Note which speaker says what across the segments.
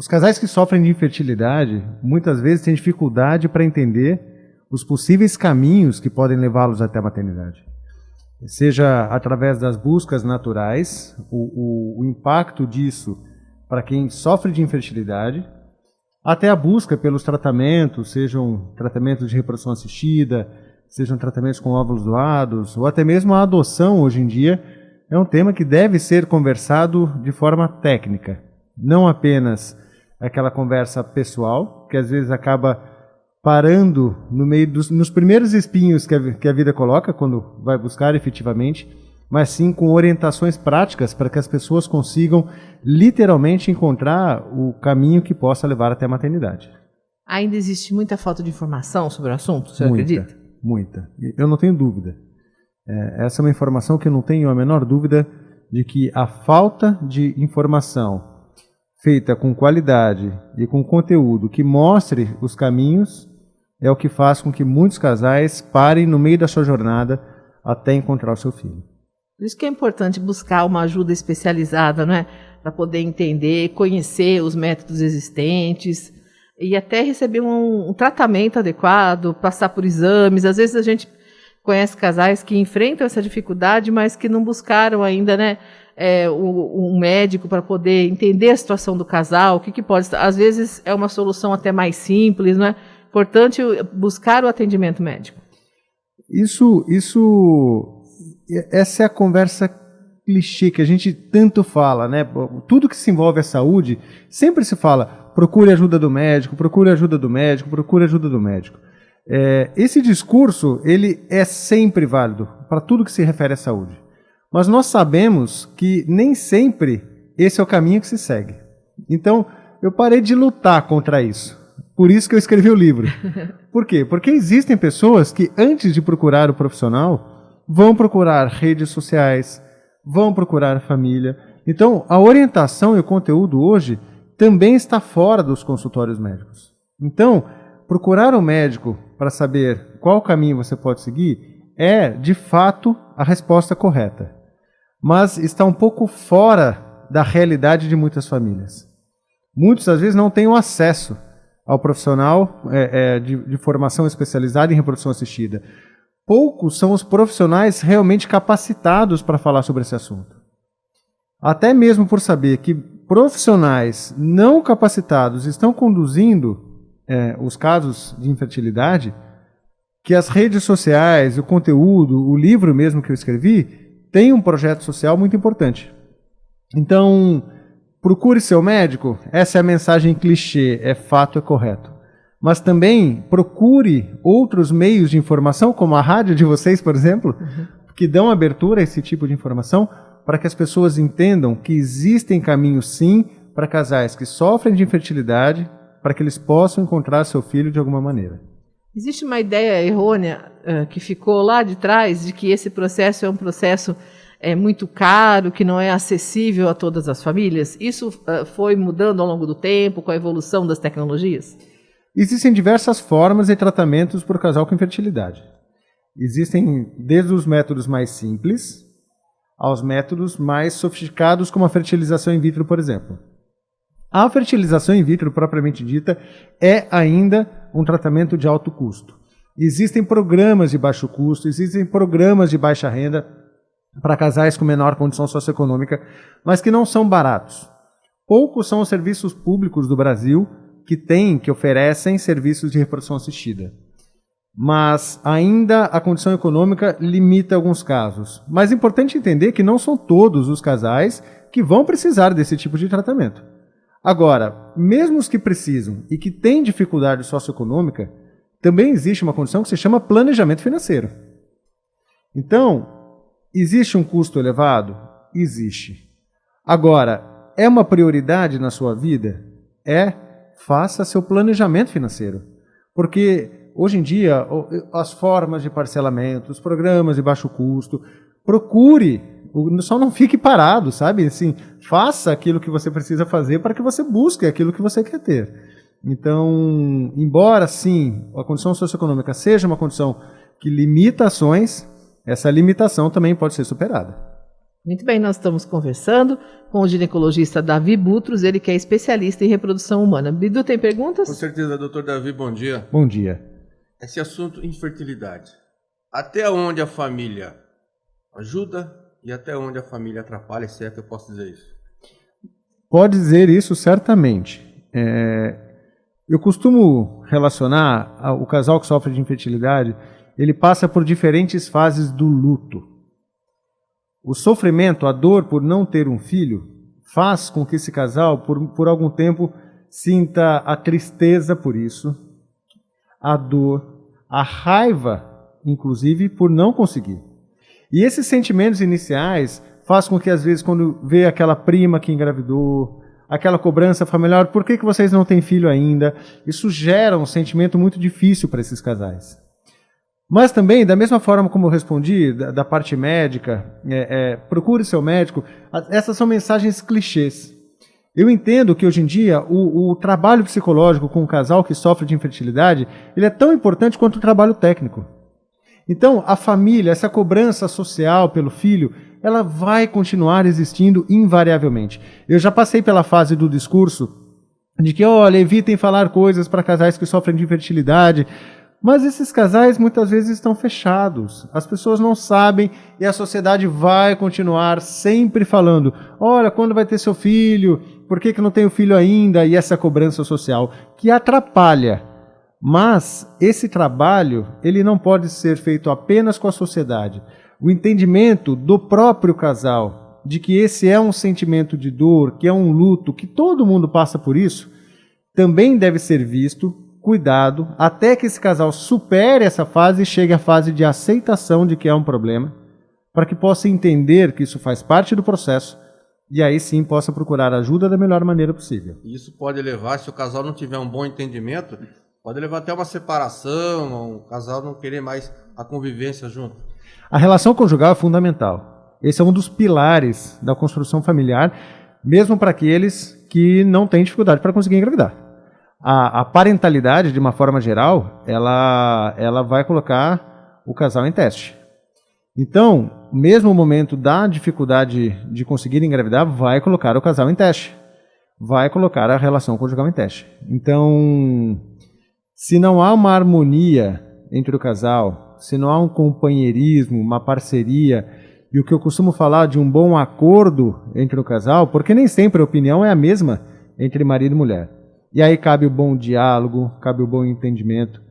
Speaker 1: Os casais que sofrem de infertilidade, muitas vezes têm dificuldade para entender os possíveis caminhos que podem levá-los até a maternidade. Seja através das buscas naturais, o impacto disso para quem sofre de infertilidade, até a busca pelos tratamentos, sejam tratamentos de reprodução assistida, sejam tratamentos com óvulos doados, ou até mesmo a adoção hoje em dia, é um tema que deve ser conversado de forma técnica, não apenas aquela conversa pessoal, que às vezes acaba parando no meio nos primeiros espinhos que a vida coloca, quando vai buscar efetivamente, mas sim com orientações práticas para que as pessoas consigam literalmente encontrar o caminho que possa levar até a maternidade.
Speaker 2: Ainda existe muita falta de informação sobre o assunto, o senhor acredita?
Speaker 1: Muita. Eu não tenho dúvida. Essa é uma informação que eu não tenho a menor dúvida de que a falta de informação feita com qualidade e com conteúdo que mostre os caminhos é o que faz com que muitos casais parem no meio da sua jornada até encontrar o seu filho.
Speaker 2: Por isso que é importante buscar uma ajuda especializada, né, para poder entender, conhecer os métodos existentes e até receber um tratamento adequado, passar por exames. Às vezes a gente conhece casais que enfrentam essa dificuldade, mas que não buscaram ainda, né, um médico para poder entender a situação do casal, o que pode estar. Às vezes é uma solução até mais simples, não é? Importante buscar o atendimento médico.
Speaker 1: Essa é a conversa clichê que a gente tanto fala, né? Tudo que se envolve a saúde, sempre se fala, procure ajuda do médico, procure ajuda do médico, procure ajuda do médico. Esse discurso, ele é sempre válido para tudo que se refere à saúde. Mas nós sabemos que nem sempre esse é o caminho que se segue. Então, eu parei de lutar contra isso. Por isso que eu escrevi o livro. Por quê? Porque existem pessoas que, antes de procurar o profissional, vão procurar redes sociais, vão procurar a família. Então, a orientação e o conteúdo hoje também está fora dos consultórios médicos. Então, procurar um médico para saber qual caminho você pode seguir é, de fato, a resposta correta. Mas está um pouco fora da realidade de muitas famílias. Muitos, às vezes, não têm o acesso ao profissional de formação especializada em reprodução assistida. Poucos são os profissionais realmente capacitados para falar sobre esse assunto. Até mesmo por saber que profissionais não capacitados estão conduzindo os casos de infertilidade, que as redes sociais, o conteúdo, o livro mesmo que eu escrevi, tem um projeto social muito importante. Então, procure seu médico, essa é a mensagem clichê, é fato, é correto. Mas também procure outros meios de informação, como a rádio de vocês, por exemplo, que dão abertura a esse tipo de informação, para que as pessoas entendam que existem caminhos, sim, para casais que sofrem de infertilidade, para que eles possam encontrar seu filho de alguma maneira.
Speaker 2: Existe uma ideia errônea que ficou lá de trás, de que esse processo é um processo muito caro, que não é acessível a todas as famílias. Isso foi mudando ao longo do tempo, com a evolução das tecnologias?
Speaker 1: Existem diversas formas e tratamentos para o casal com infertilidade. Existem desde os métodos mais simples aos métodos mais sofisticados, como a fertilização in vitro, por exemplo. A fertilização in vitro, propriamente dita, é ainda um tratamento de alto custo. Existem programas de baixo custo, existem programas de baixa renda para casais com menor condição socioeconômica, mas que não são baratos. Poucos são os serviços públicos do Brasil que oferecem serviços de reprodução assistida. Mas ainda a condição econômica limita alguns casos. Mas é importante entender que não são todos os casais que vão precisar desse tipo de tratamento. Agora, mesmo os que precisam e que têm dificuldade socioeconômica, também existe uma condição que se chama planejamento financeiro. Então, existe um custo elevado? Existe. Agora, é uma prioridade na sua vida? Faça seu planejamento financeiro. Porque, hoje em dia, as formas de parcelamento, os programas de baixo custo, procure, só não fique parado, sabe? Assim, faça aquilo que você precisa fazer para que você busque aquilo que você quer ter. Então, embora, sim, a condição socioeconômica seja uma condição que limita ações, essa limitação também pode ser superada.
Speaker 2: Muito bem, nós estamos conversando com o ginecologista Davi Butros, ele que é especialista em reprodução humana. Bidu, tem perguntas?
Speaker 3: Com certeza, doutor Davi, bom dia.
Speaker 1: Bom dia.
Speaker 3: Esse assunto, infertilidade. Até onde a família ajuda e até onde a família atrapalha, se é que eu posso dizer isso?
Speaker 1: Pode dizer isso certamente. Eu costumo relacionar o casal que sofre de infertilidade, ele passa por diferentes fases do luto. O sofrimento, a dor por não ter um filho, faz com que esse casal, por algum tempo, sinta a tristeza por isso, a dor, a raiva, inclusive, por não conseguir. E esses sentimentos iniciais faz com que, às vezes, quando vê aquela prima que engravidou, aquela cobrança familiar, por que vocês não têm filho ainda? Isso gera um sentimento muito difícil para esses casais. Mas também, da mesma forma como eu respondi, da parte médica, procure seu médico, essas são mensagens clichês. Eu entendo que hoje em dia o trabalho psicológico com um casal que sofre de infertilidade, ele é tão importante quanto o trabalho técnico. Então, a família, essa cobrança social pelo filho, ela vai continuar existindo invariavelmente. Eu já passei pela fase do discurso de que, olha, evitem falar coisas para casais que sofrem de infertilidade, mas esses casais muitas vezes estão fechados, as pessoas não sabem e a sociedade vai continuar sempre falando, olha, quando vai ter seu filho, por que não tem o filho ainda? E essa cobrança social que atrapalha. Mas esse trabalho, ele não pode ser feito apenas com a sociedade. O entendimento do próprio casal, de que esse é um sentimento de dor, que é um luto, que todo mundo passa por isso, também deve ser visto, cuidado, até que esse casal supere essa fase e chegue à fase de aceitação de que é um problema, para que possa entender que isso faz parte do processo e aí sim possa procurar ajuda da melhor maneira possível.
Speaker 3: Isso pode levar, se o casal não tiver um bom entendimento, pode levar até uma separação, o casal não querer mais a convivência junto.
Speaker 1: A relação conjugal é fundamental. Esse é um dos pilares da construção familiar, mesmo para aqueles que não têm dificuldade para conseguir engravidar. A parentalidade, de uma forma geral, ela vai colocar o casal em teste. Então, mesmo o momento da dificuldade de conseguir engravidar, vai colocar o casal em teste. Vai colocar a relação conjugal em teste. Então, se não há uma harmonia entre o casal, se não há um companheirismo, uma parceria, e o que eu costumo falar de um bom acordo entre o casal, porque nem sempre a opinião é a mesma entre marido e mulher. E aí cabe o bom diálogo, cabe o bom entendimento,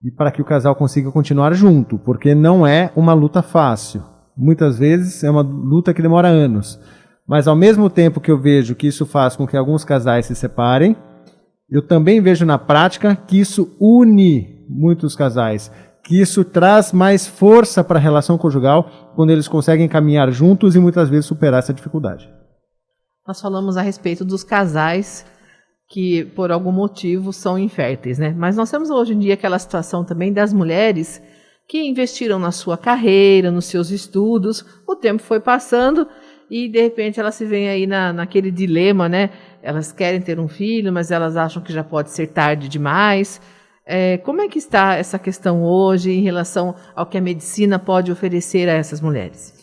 Speaker 1: e para que o casal consiga continuar junto, porque não é uma luta fácil. Muitas vezes é uma luta que demora anos. Mas ao mesmo tempo que eu vejo que isso faz com que alguns casais se separem, eu também vejo na prática que isso une muitos casais, que isso traz mais força para a relação conjugal quando eles conseguem caminhar juntos e muitas vezes superar essa dificuldade.
Speaker 2: Nós falamos a respeito dos casais que por algum motivo são inférteis, né? Mas nós temos hoje em dia aquela situação também das mulheres que investiram na sua carreira, nos seus estudos, o tempo foi passando e de repente elas se veem aí naquele dilema, né? Elas querem ter um filho, mas elas acham que já pode ser tarde demais. Como é que está essa questão hoje em relação ao que a medicina pode oferecer a essas mulheres?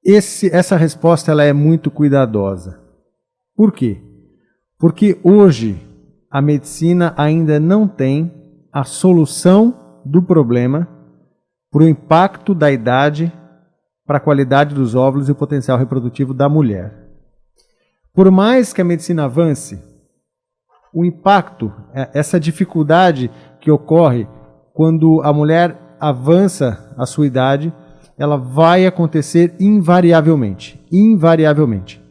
Speaker 1: Essa resposta ela é muito cuidadosa. Por quê? Porque hoje a medicina ainda não tem a solução do problema para o impacto da idade, para a qualidade dos óvulos e o potencial reprodutivo da mulher. Por mais que a medicina avance, o impacto, essa dificuldade que ocorre quando a mulher avança a sua idade, ela vai acontecer invariavelmente. Invariavelmente.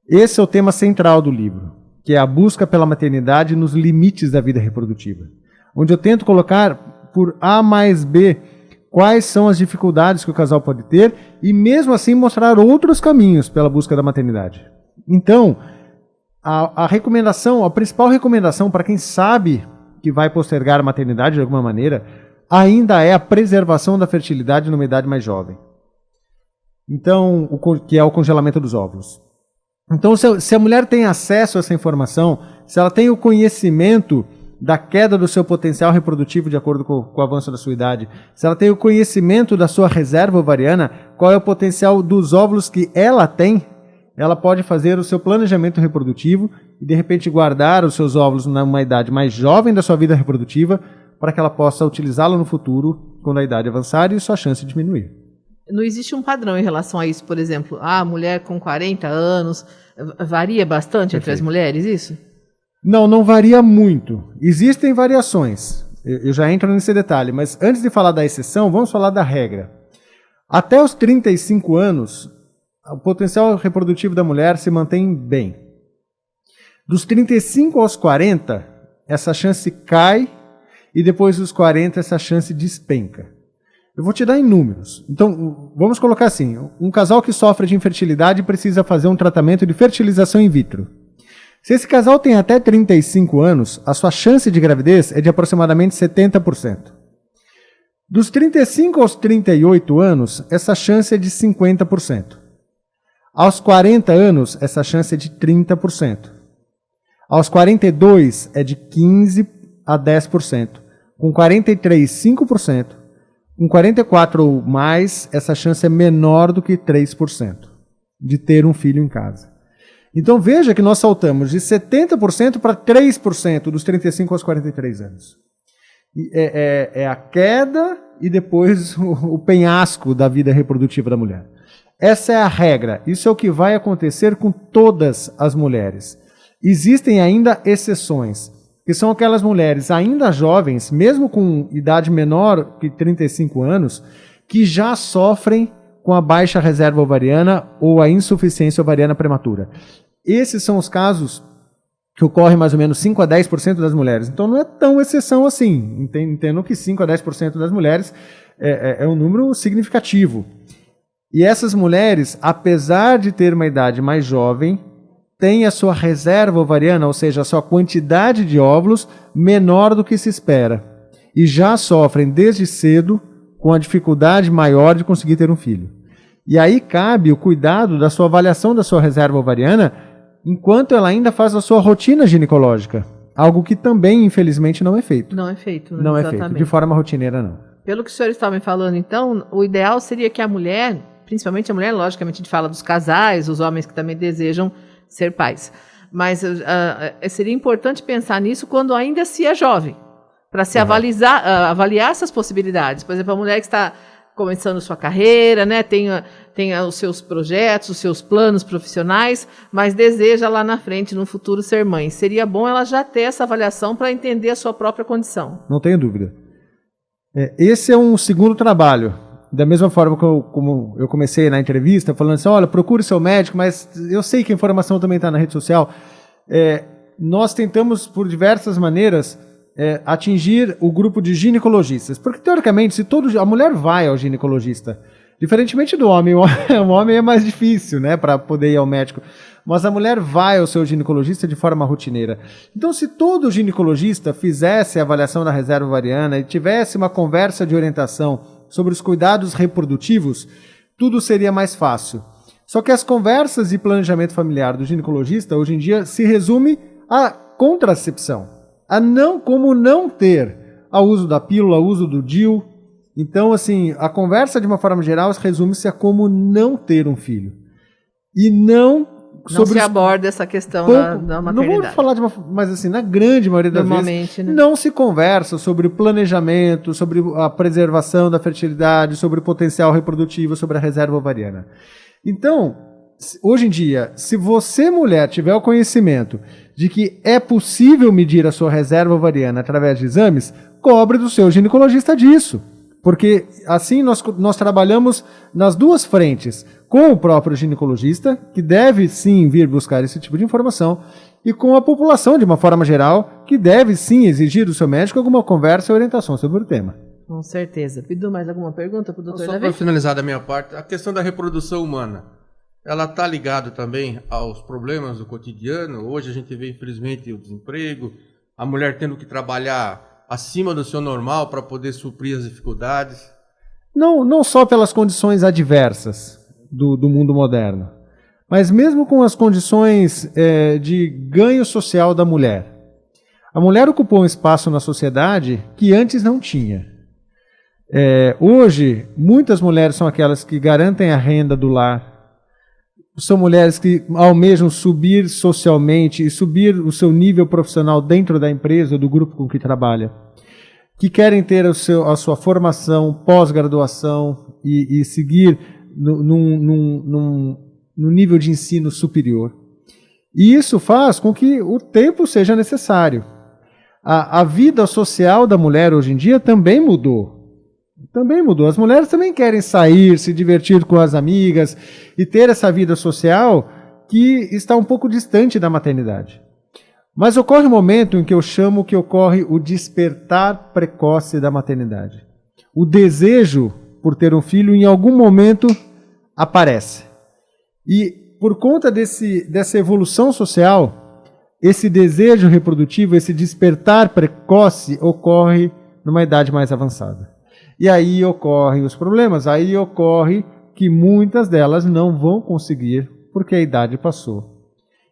Speaker 1: Esse é o tema central do livro, que é a busca pela maternidade nos limites da vida reprodutiva, onde eu tento colocar por A mais B quais são as dificuldades que o casal pode ter e mesmo assim mostrar outros caminhos pela busca da maternidade. Então, a principal recomendação para quem sabe que vai postergar a maternidade de alguma maneira, ainda é a preservação da fertilidade numa idade mais jovem. Então, que é o congelamento dos óvulos. Então, se a mulher tem acesso a essa informação, se ela tem o conhecimento da queda do seu potencial reprodutivo de acordo com o avanço da sua idade, se ela tem o conhecimento da sua reserva ovariana, qual é o potencial dos óvulos que ela tem, ela pode fazer o seu planejamento reprodutivo e, de repente, guardar os seus óvulos numa idade mais jovem da sua vida reprodutiva para que ela possa utilizá-lo no futuro, quando a idade avançar e sua chance diminuir.
Speaker 2: Não existe um padrão em relação a isso, por exemplo, a mulher com 40 anos, varia bastante entre as mulheres, isso?
Speaker 1: Não varia muito. Existem variações, eu já entro nesse detalhe, mas antes de falar da exceção, vamos falar da regra. Até os 35 anos, o potencial reprodutivo da mulher se mantém bem. Dos 35 aos 40, essa chance cai e depois dos 40 essa chance despenca. Eu vou te dar em números. Então, vamos colocar assim, um casal que sofre de infertilidade precisa fazer um tratamento de fertilização in vitro. Se esse casal tem até 35 anos, a sua chance de gravidez é de aproximadamente 70%. Dos 35 aos 38 anos, essa chance é de 50%. Aos 40 anos, essa chance é de 30%. Aos 42, é de 15% a 10%. Com 43, 5%. Com 44 ou mais, essa chance é menor do que 3% de ter um filho em casa. Então veja que nós saltamos de 70% para 3% dos 35 aos 43 anos. É a queda e depois o penhasco da vida reprodutiva da mulher. Essa é a regra. Isso é o que vai acontecer com todas as mulheres. Existem ainda exceções, que são aquelas mulheres ainda jovens, mesmo com idade menor que 35 anos, que já sofrem com a baixa reserva ovariana ou a insuficiência ovariana prematura. Esses são os casos que ocorrem mais ou menos 5 a 10% das mulheres. Então não é tão exceção assim. Entendo que 5 a 10% das mulheres é um número significativo. E essas mulheres, apesar de ter uma idade mais jovem, têm a sua reserva ovariana, ou seja, a sua quantidade de óvulos, menor do que se espera. E já sofrem desde cedo com a dificuldade maior de conseguir ter um filho. E aí cabe o cuidado da sua avaliação da sua reserva ovariana enquanto ela ainda faz a sua rotina ginecológica. Algo que também, infelizmente, não é feito.
Speaker 2: Não é feito,
Speaker 1: não é feito, de forma rotineira, não.
Speaker 2: Pelo que o senhor estava me falando, então, o ideal seria que a mulher, principalmente a mulher, logicamente a gente fala dos casais, os homens que também desejam ser pais, mas seria importante pensar nisso quando ainda se é jovem, para se avaliar essas possibilidades. Por exemplo, a mulher que está começando sua carreira, né, tem os seus projetos, os seus planos profissionais, mas deseja lá na frente, no futuro, ser mãe. Seria bom ela já ter essa avaliação para entender a sua própria condição.
Speaker 1: Não tenho dúvida. Esse é um segundo trabalho. Da mesma forma como eu comecei na entrevista, falando assim, olha, procure seu médico, mas eu sei que a informação também está na rede social. Nós tentamos, por diversas maneiras, atingir o grupo de ginecologistas. Porque, teoricamente, a mulher vai ao ginecologista. Diferentemente do homem, o homem é mais difícil, né, para poder ir ao médico. Mas a mulher vai ao seu ginecologista de forma rotineira. Então, se todo ginecologista fizesse a avaliação da reserva ovariana e tivesse uma conversa de orientação sobre os cuidados reprodutivos, tudo seria mais fácil. Só que as conversas de planejamento familiar do ginecologista, hoje em dia, se resume à contracepção. Como não ter, ao uso da pílula, ao uso do DIU. Então, assim, a conversa, de uma forma geral, resume-se a como não ter um filho. E não
Speaker 2: se aborda essa questão da maternidade.
Speaker 1: Não vou falar mas assim, na grande maioria das vezes, né? Não se conversa sobre o planejamento, sobre a preservação da fertilidade, sobre o potencial reprodutivo, sobre a reserva ovariana. Então, hoje em dia, se você, mulher, tiver o conhecimento de que é possível medir a sua reserva ovariana através de exames, cobre do seu ginecologista disso. Porque assim nós trabalhamos nas duas frentes, com o próprio ginecologista, que deve sim vir buscar esse tipo de informação, e com a população de uma forma geral, que deve sim exigir do seu médico alguma conversa e orientação sobre o tema.
Speaker 2: Com certeza. Pidu, mais alguma pergunta para o doutor
Speaker 3: Davi? Só para finalizar da minha parte, a questão da reprodução humana, ela está ligada também aos problemas do cotidiano? Hoje a gente vê, infelizmente, o desemprego, a mulher tendo que trabalhar acima do seu normal para poder suprir as dificuldades?
Speaker 1: Não só pelas condições adversas do mundo moderno, mas mesmo com as condições de ganho social da mulher. A mulher ocupou um espaço na sociedade que antes não tinha. Hoje, muitas mulheres são aquelas que garantem a renda do lar, são mulheres que almejam subir socialmente e subir o seu nível profissional dentro da empresa ou do grupo com que trabalha, que querem ter a sua formação, pós-graduação e seguir num nível de ensino superior. E isso faz com que o tempo seja necessário. A vida social da mulher hoje em dia também mudou. As mulheres também querem sair, se divertir com as amigas e ter essa vida social que está um pouco distante da maternidade. Mas ocorre um momento em que eu chamo que ocorre o despertar precoce da maternidade. O desejo por ter um filho em algum momento aparece. E por conta dessa evolução social, esse desejo reprodutivo, esse despertar precoce ocorre numa idade mais avançada. E aí ocorrem os problemas, aí ocorre que muitas delas não vão conseguir porque a idade passou.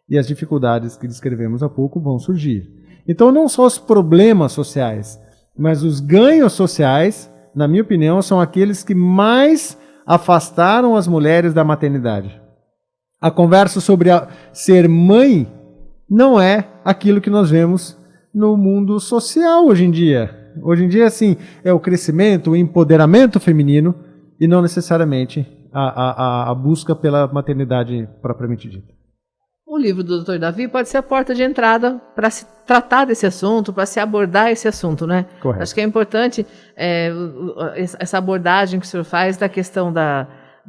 Speaker 1: E as dificuldades que descrevemos há pouco vão surgir. Então não só os problemas sociais, mas os ganhos sociais, na minha opinião, são aqueles que mais afastaram as mulheres da maternidade. A conversa sobre ser mãe não é aquilo que nós vemos no mundo social hoje em dia. Hoje em dia, assim, é o crescimento, o empoderamento feminino e não necessariamente a busca pela maternidade propriamente dita.
Speaker 2: O livro do Dr. Davi pode ser a porta de entrada para se tratar desse assunto, para se abordar esse assunto, né?
Speaker 1: Correto.
Speaker 2: Acho que é importante essa abordagem que o senhor faz da questão da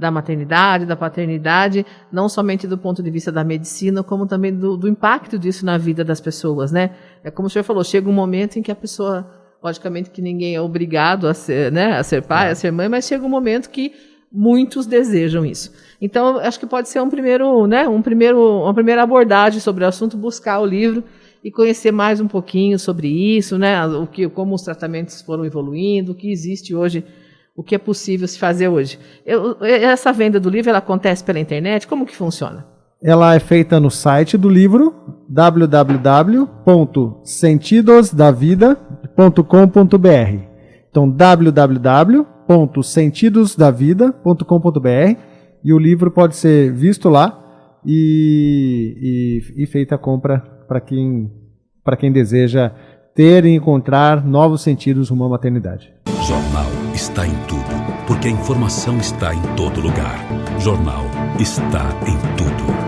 Speaker 2: maternidade, da paternidade, não somente do ponto de vista da medicina, como também do impacto disso na vida das pessoas, né? É como o senhor falou, chega um momento em que a pessoa, logicamente que ninguém é obrigado a ser, né, a ser pai, a ser mãe, mas chega um momento que muitos desejam isso. Então, acho que pode ser uma primeira abordagem sobre o assunto, buscar o livro e conhecer mais um pouquinho sobre isso, né, como os tratamentos foram evoluindo, o que existe hoje, o que é possível se fazer hoje. Essa venda do livro, ela acontece pela internet? Como que funciona?
Speaker 1: Ela é feita no site do livro, www.sentidosdavida.com.br. Então, www.sentidosdavida.com.br, e o livro pode ser visto lá e feita a compra para quem deseja ter e encontrar novos sentidos rumo à maternidade.
Speaker 4: Jornal está em tudo, porque a informação está em todo lugar. Jornal está em tudo.